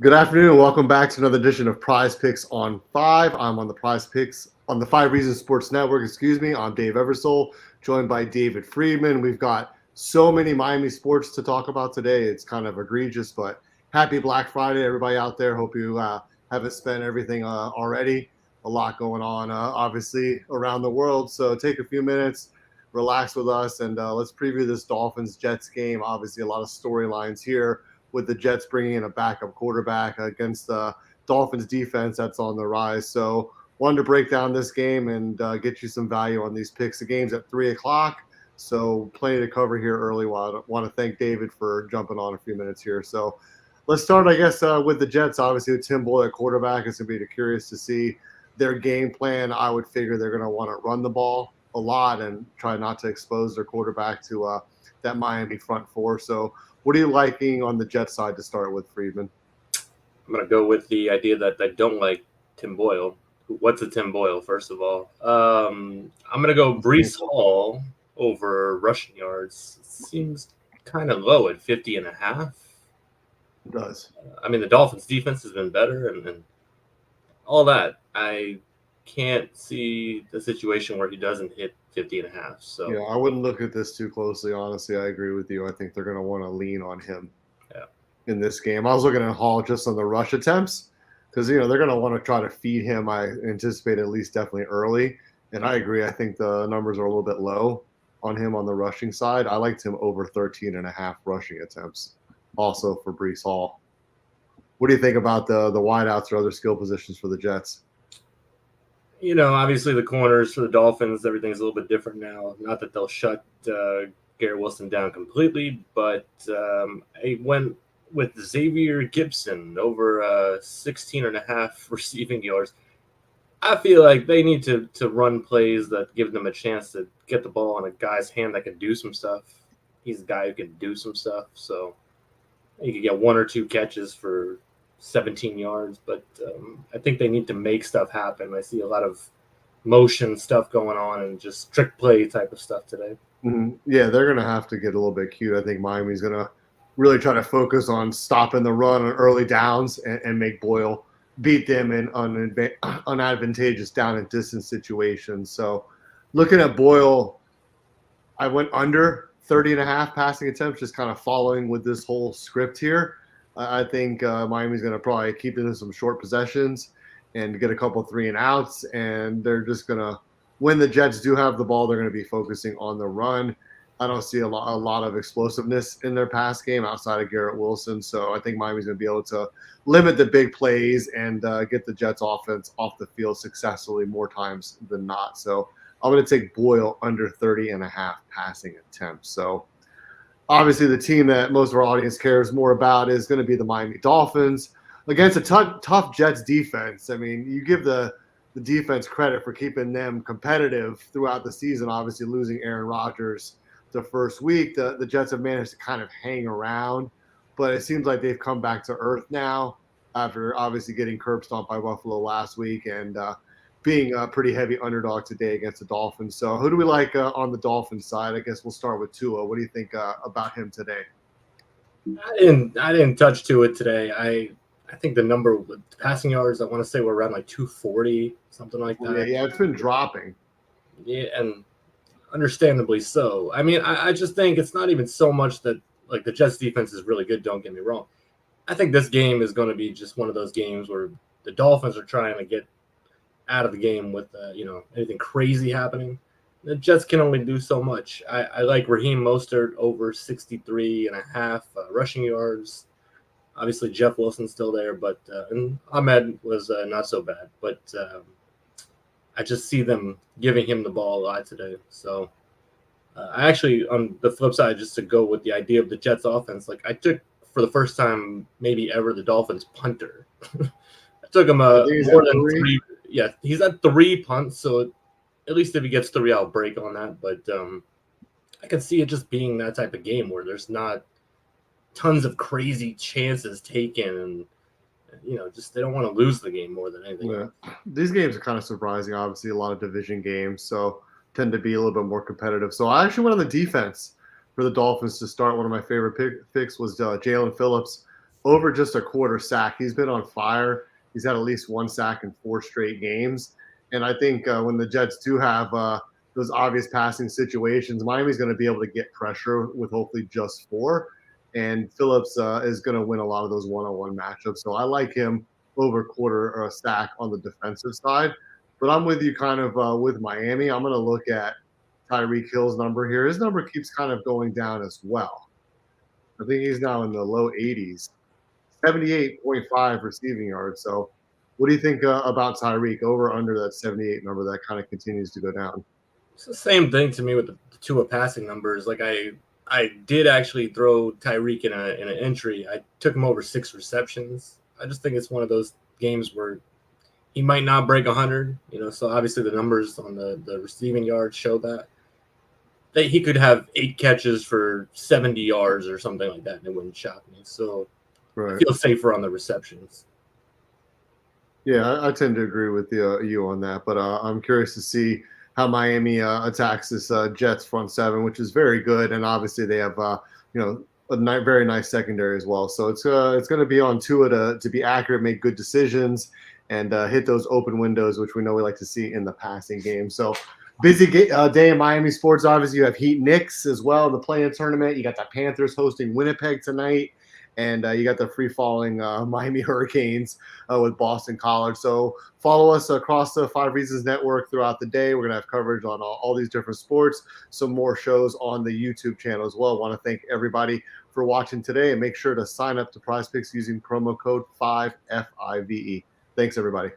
Good afternoon. Welcome back to another edition of Prize Picks on 5. I'm on the Prize Picks on the 5 Reasons Sports Network. I'm Dave Eversole, joined by David Friedman. We've got so many Miami sports to talk about today. It's kind of egregious, but happy Black Friday, everybody out there. Hope you haven't spent everything already. A lot going on, obviously, around the world. So take a few minutes, relax with us, and let's preview this Dolphins-Jets game. Obviously, a lot of storylines here with the Jets bringing in a backup quarterback against the Dolphins defense that's on the rise. So wanted to break down this game and get you some value on these picks. The game's at 3 o'clock, so plenty to cover here early. Well, I want to thank David for jumping on a few minutes here. So let's start, I guess, with the Jets. Obviously, with Tim Boyle at quarterback, it's going to be curious to see their game plan. I would figure they're going to want to run the ball a lot and try not to expose their quarterback to that Miami front four. So what are you liking on the Jets side to start with, Friedman? I'm going to go with the idea that I don't like Tim Boyle. What's a Tim Boyle, first of all? I'm going to go Breece Hall over rushing yards. It seems kind of low at 50.5. It does. I mean, the Dolphins' defense has been better and all that. I can't see the situation where he doesn't hit 50.5. So yeah, I wouldn't look at this too closely. Honestly, I agree with you. I think they're going to want to lean on him in this game. I was looking at Hall just on the rush attempts because they're going to want to try to feed him. I anticipate at least definitely early, and I agree. I think the numbers are a little bit low on him on the rushing side. I liked him over 13.5 rushing attempts, also for Breece Hall. What do you think about the wideouts or other skill positions for the Jets? Obviously the corners for the Dolphins, everything's a little bit different now. Not that they'll shut Garrett Wilson down completely, but I went with Xavier Gibson over 16.5 receiving yards. I feel like they need to run plays that give them a chance to get the ball in a guy's hand that can do some stuff. He's a guy who can do some stuff, so you could get 1 or 2 catches for 17 yards, but I think they need to make stuff happen. I see a lot of motion stuff going on and just trick play type of stuff today. Mm-hmm. Yeah, they're going to have to get a little bit cute. I think Miami's going to really try to focus on stopping the run on early downs and make Boyle beat them in unadvantageous down and distance situations. So looking at Boyle, I went under 30.5 passing attempts, just kind of following with this whole script here. I think Miami's going to probably keep it in some short possessions and get a couple 3-and-outs, and they're just going to, when the Jets do have the ball, they're going to be focusing on the run. I don't see a lot of explosiveness in their pass game outside of Garrett Wilson, so I think Miami's going to be able to limit the big plays and get the Jets offense off the field successfully more times than not. So I'm going to take Boyle under 30.5 passing attempts. So obviously, the team that most of our audience cares more about is going to be the Miami Dolphins against a tough Jets defense. I mean, you give the defense credit for keeping them competitive throughout the season. Obviously, losing Aaron Rodgers the first week, the Jets have managed to kind of hang around, but it seems like they've come back to earth now after obviously getting curb stomped by Buffalo last week and being a pretty heavy underdog today against the Dolphins. So who do we like on the Dolphins side? I guess we'll start with Tua. What do you think about him today? I didn't touch Tua today. I think the number with passing yards, I want to say we're around like 240, something like that. Yeah, it's been dropping. Yeah, and understandably so. I mean, I just think it's not even so much that like the Jets defense is really good, don't get me wrong. I think this game is going to be just one of those games where the Dolphins are trying to get out of the game with anything crazy happening. The Jets can only do so much. I like Raheem Mostert over 63.5 rushing yards. Obviously, Jeff Wilson's still there, but and Ahmed was not so bad. But I just see them giving him the ball a lot today. So I actually, on the flip side, just to go with the idea of the Jets offense, like I took for the first time maybe ever the Dolphins punter. I took him more than 3. Yeah, he's at 3 punts, so at least if he gets 3, I'll break on that. But I could see it just being that type of game where there's not tons of crazy chances taken, and just they don't want to lose the game more than anything. Yeah. These games are kind of surprising. Obviously, a lot of division games, so tend to be a little bit more competitive. So I actually went on the defense for the Dolphins to start. One of my favorite picks was Jalen Phillips, over just a quarter sack. He's been on fire. He's had at least one sack in 4 straight games. And I think when the Jets do have those obvious passing situations, Miami's going to be able to get pressure with hopefully just 4. And Phillips is going to win a lot of those one-on-one matchups. So I like him over quarter or a sack on the defensive side. But I'm with you kind of with Miami. I'm going to look at Tyreek Hill's number here. His number keeps kind of going down as well. I think he's now in the low 80s, 78.5 receiving yards. So what do you think about Tyreek over or under that 78 number that kind of continues to go down? It's the same thing to me with the Tua passing numbers. Like I did actually throw Tyreek in an entry. I took him over 6 receptions. I just think it's one of those games where he might not break 100. So obviously the numbers on the receiving yards show that he could have 8 catches for 70 yards or something like that, and it wouldn't shock me. So Right. I feel safer on the receptions. Yeah, I tend to agree with you on that, but I'm curious to see how Miami attacks this Jets front 7, which is very good, and obviously they have a very nice secondary as well. So it's going to be on Tua to be accurate, make good decisions, and hit those open windows, which we know we like to see in the passing game. So busy day in Miami sports. Obviously, you have Heat Knicks as well in the play-in tournament. You got the Panthers hosting Winnipeg tonight. And you got the free-falling Miami Hurricanes with Boston College. So follow us across the 5 Reasons Network throughout the day. We're going to have coverage on all these different sports, some more shows on the YouTube channel as well. I want to thank everybody for watching today, and make sure to sign up to PrizePicks using promo code 5FIVE. Thanks, everybody.